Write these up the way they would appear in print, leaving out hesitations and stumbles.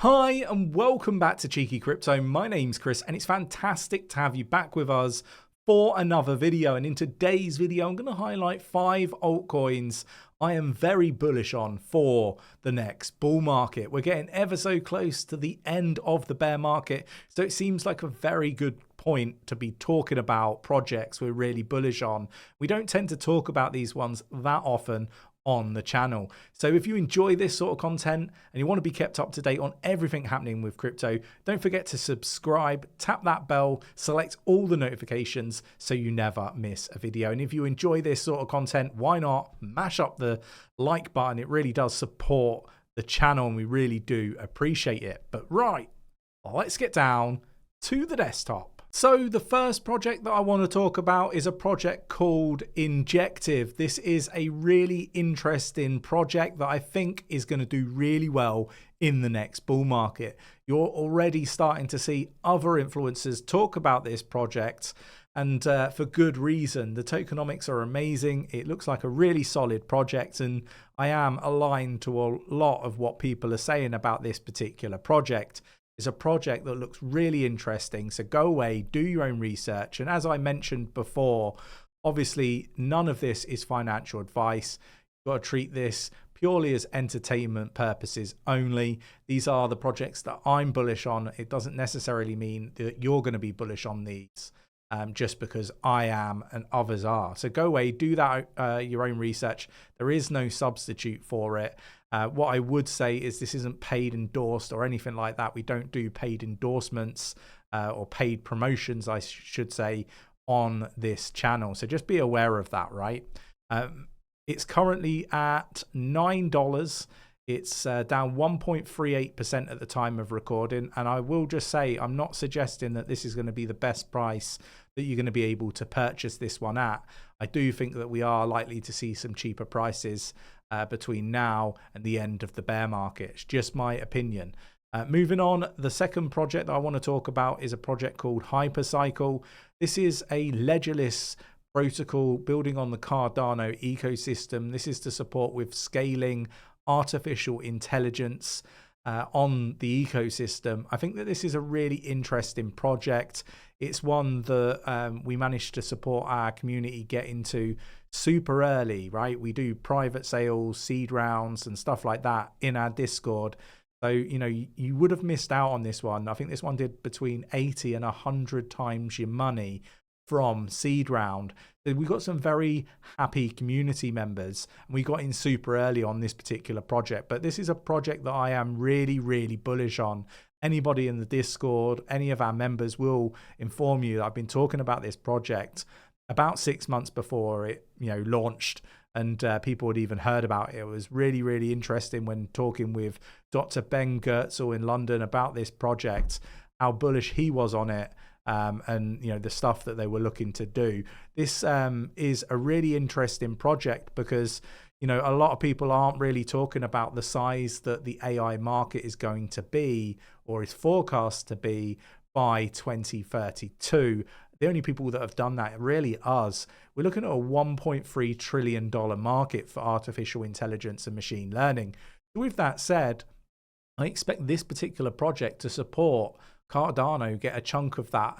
Hi and welcome back to Cheeky Crypto. My name's Chris and it's fantastic to have you back with us for another video. And in today's video, I'm going to highlight 5 altcoins I am very bullish on for the next bull market. We're getting ever so close to the end of the bear market, so it seems like a very good point to be talking about projects we're really bullish on. We don't tend to talk about these ones that often on the channel. So if you enjoy this sort of content and you want to be kept up to date on everything happening with crypto, don't forget to subscribe, tap that bell, select all the notifications so you never miss a video. And if you enjoy this sort of content, why not mash up the like button? It really does support the channel and we really do appreciate it. But right, let's get down to the desktop. So the first project that I want to talk about is a project called Injective. This is a really interesting project that I think is going to do really well in the next bull market. You're already starting to see other influencers talk about this project, and for good reason. The tokenomics are amazing. It looks like a really solid project, and I am aligned to a lot of what people are saying about this particular project. Is a project that looks really interesting, so go away, do your own research. And as I mentioned before, obviously none of this is financial advice. You've got to treat this purely as entertainment purposes only. These are the projects that I'm bullish on. It doesn't necessarily mean that you're going to be bullish on these just because I am and others are. So go away, do that your own research. There is no substitute for it. What I would say is this isn't paid endorsed or anything like that. We don't do paid endorsements or paid promotions, I should say, on this channel. So just be aware of that, right? It's currently at $9. It's down 1.38% at the time of recording. And I will just say, I'm not suggesting that this is going to be the best price that you're going to be able to purchase this one at. I do think that we are likely to see some cheaper prices between now and the end of the bear market. It's just my opinion. Moving on, the second project that I want to talk about is a project called Hypercycle. This is a ledgerless protocol building on the Cardano ecosystem. This is to support with scaling artificial intelligence on the ecosystem. I think that this is a really interesting project. It's one that we managed to support our community get into super early, right? We do private sales, seed rounds and stuff like that in our Discord. So, you know, you would have missed out on this one. I think this one did between 80 and 100 times your money from seed round. So we got some very happy community members and we got in super early on this particular project. But this is a project that I am really, really bullish on. Anybody in the Discord, any of our members will inform you that I've been talking about this project about 6 months before it, launched, and people had even heard about it. It was really, really interesting when talking with 𝗕𝗘𝗪𝗀𝗪𝗀𝗀 in London about this project, how bullish he was on it. And the stuff that they were looking to do. This is a really interesting project because a lot of people aren't really talking about the size that the AI market is going to be or is forecast to be by 2032. The only people that have done that really us. We're looking at a $1.3 trillion market for artificial intelligence and machine learning. With that said, I expect this particular project to support Cardano, get a chunk of that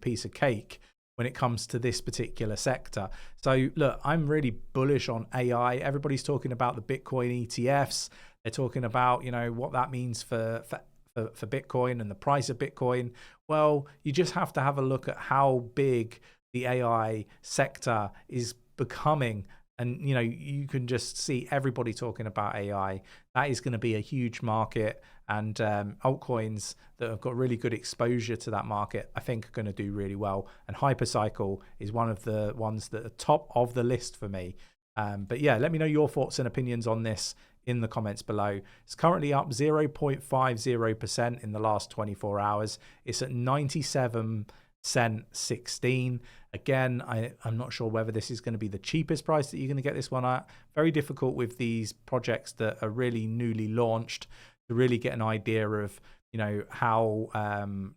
piece of cake when it comes to this particular sector. So look, I'm really bullish on AI. Everybody's talking about the Bitcoin ETFs. They're talking about what that means for Bitcoin and the price of Bitcoin. Well, you just have to have a look at how big the AI sector is becoming. And, you can just see everybody talking about AI. That is going to be a huge market. And altcoins that have got really good exposure to that market, I think, are going to do really well. And Hypercycle is one of the ones that are top of the list for me. But yeah, let me know your thoughts and opinions on this in the comments below. It's currently up 0.50% in the last 24 hours. It's at 97 cent 16. Again, I'm not sure whether this is going to be the cheapest price that you're going to get this one at. Very difficult with these projects that are really newly launched to really get an idea of how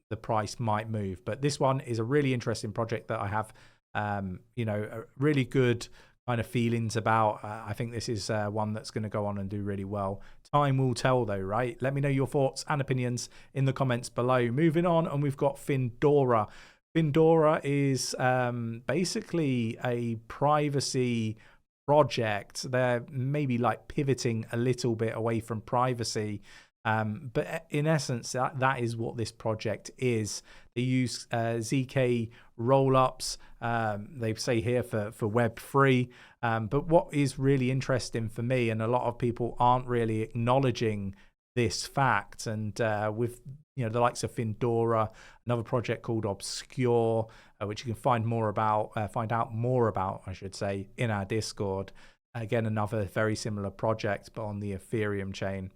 the price might move. But this one is a really interesting project that I have a really good kind of feelings about. I think this is one that's going to go on and do really well. Time will tell though, right? Let me know your thoughts and opinions in the comments below. Moving on, and we've got Findora. Findora is basically a privacy project. They're maybe like pivoting a little bit away from privacy. But in essence, that is what this project is. They use ZK rollups, they say here for Web3. But what is really interesting for me, and a lot of people aren't really acknowledging this fact, and with the likes of Findora, another project called Obscure, which you can find out more about, I should say, in our Discord. Again, another very similar project, but on the Ethereum chain.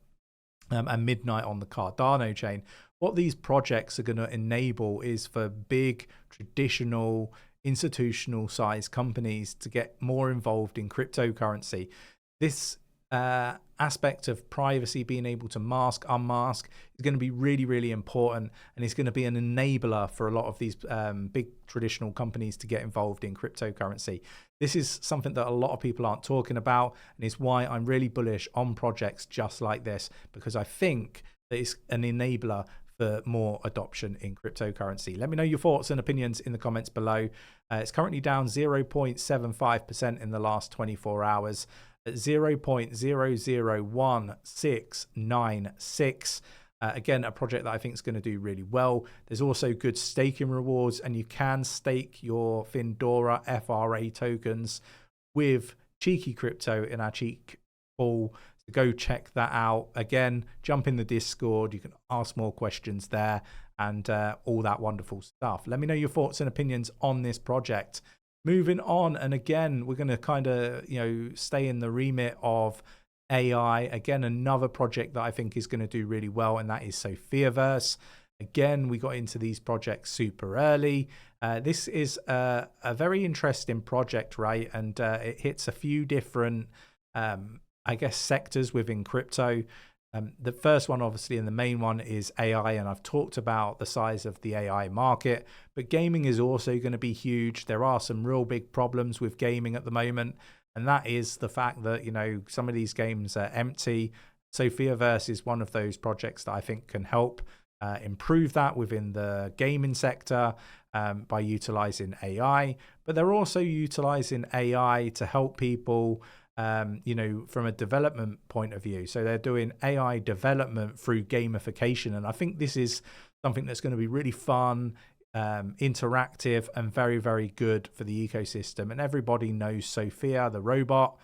And Midnight on the Cardano chain. What these projects are going to enable is for big traditional institutional size companies to get more involved in cryptocurrency. This aspect of privacy, being able to mask, unmask, is going to be really, really important, and it's going to be an enabler for a lot of these big traditional companies to get involved in cryptocurrency. This is something that a lot of people aren't talking about, and is why I'm really bullish on projects just like this, because I think that it's an enabler for more adoption in cryptocurrency. Let me know your thoughts and opinions in the comments below. It's currently down 0.75% in the last 24 hours. At 0.001696. Again, a project that I think is going to do really well. There's also good staking rewards, and you can stake your Findora FRA tokens with Cheeky Crypto in our Cheek pool. So go check that out. Again, jump in the Discord. You can ask more questions there and all that wonderful stuff. Let me know your thoughts and opinions on this project. Moving on, and again, we're going to kind of, stay in the remit of AI. Again, another project that I think is going to do really well, and that is 𝗕𝗘𝗪𝗧. Again, we got into these projects super early. This is a very interesting project, right? And it hits a few different, sectors within crypto. The first one, obviously, and the main one is AI, and I've talked about the size of the AI market, but gaming is also going to be huge. There are some real big problems with gaming at the moment, and that is the fact that, some of these games are empty. So 𝗕𝗪𝗪𝗧 is one of those projects that I think can help improve that within the gaming sector by utilizing AI, but they're also utilizing AI to help people from a development point of view. So they're doing AI development through gamification. And I think this is something that's going to be really fun, interactive, and very, very good for the ecosystem. And everybody knows 𝗖𝗢, the robot.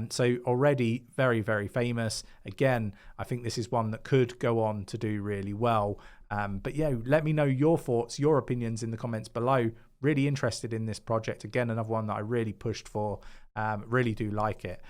So already very, very famous. Again, I think this is one that could go on to do really well. But let me know your thoughts, your opinions in the comments below. Really interested in this project. Again, another one that I really pushed for. Really do like it.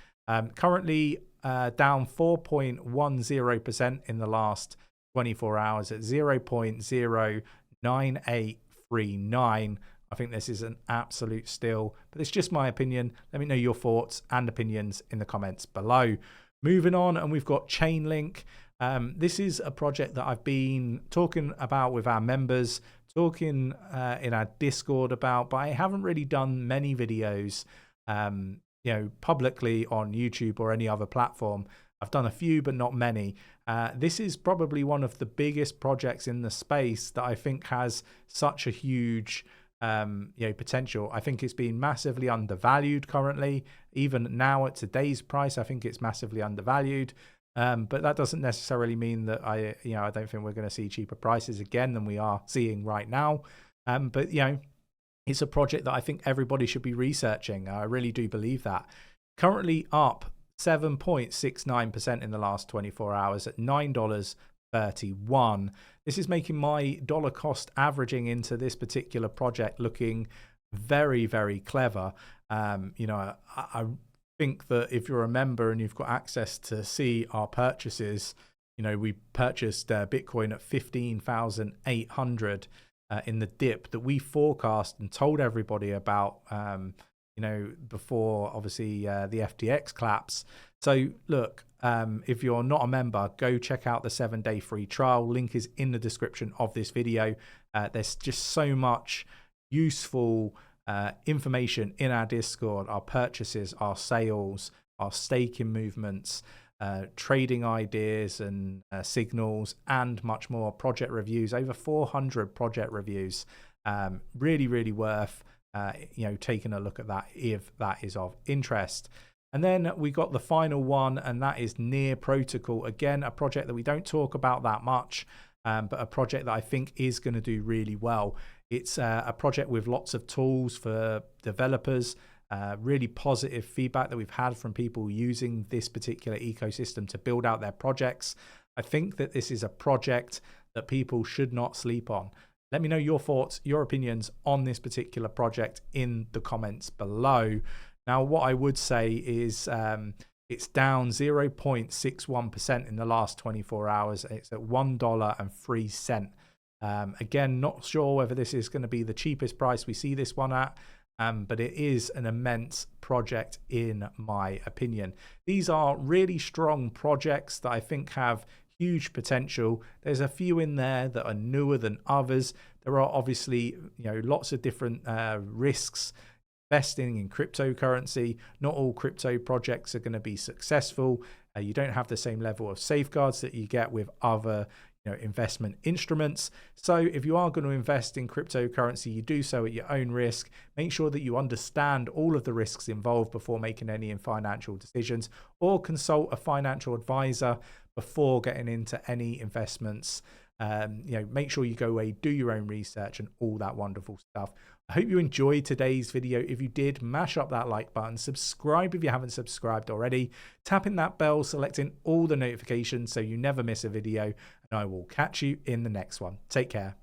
Currently down 4.10% in the last 24 hours at 0.09839. I think this is an absolute steal, but it's just my opinion. Let me know your thoughts and opinions in the comments below. Moving on, and we've got Chainlink. This is a project that I've been talking about with our members, talking in our Discord about, but I haven't really done many videos publicly on YouTube or any other platform. I've done a few, but not many. This is probably one of the biggest projects in the space that I think has such a huge potential. I think it's been massively undervalued currently. Even now at today's price, I think it's massively undervalued. But that doesn't necessarily mean that I don't think we're going to see cheaper prices again than we are seeing right now. But it's a project that I think everybody should be researching. I really do believe that. Currently up 7.69% in the last 24 hours at $9.31. This is making my dollar cost averaging into this particular project looking very, very clever. I think that if you're a member and you've got access to see our purchases, we purchased Bitcoin at 15,800 in the dip that we forecast and told everybody about, before obviously the FTX collapse. So look, if you're not a member, go check out the 7-day free trial. Link is in the description of this video. There's just so much useful information in our Discord, our purchases, our sales, our staking movements, trading ideas and signals, and much more. Project reviews, over 400 project reviews. Really worth taking a look at that if that is of interest. And then we got the final one, and that is Near Protocol. Again, a project that we don't talk about that much, but a project that I think is going to do really well. It's a project with lots of tools for developers, really positive feedback that we've had from people using this particular ecosystem to build out their projects. I think that this is a project that people should not sleep on. Let me know your thoughts, your opinions on this particular project in the comments below. Now, what I would say is it's down 0.61% in the last 24 hours. It's at $1.03. Again, not sure whether this is going to be the cheapest price we see this one at, but it is an immense project in my opinion. These are really strong projects that I think have huge potential. There's a few in there that are newer than others. There are obviously lots of different risks. Investing in cryptocurrency, not all crypto projects are going to be successful. You don't have the same level of safeguards that you get with other investment instruments. So if you are going to invest in cryptocurrency, you do so at your own risk. Make sure that you understand all of the risks involved before making any financial decisions, or consult a financial advisor before getting into any investments. Make sure you go away, do your own research and all that wonderful stuff. I hope you enjoyed today's video. If you did, mash up that like button, subscribe if you haven't subscribed already, tapping that bell, selecting all the notifications so you never miss a video, and I will catch you in the next one. Take care.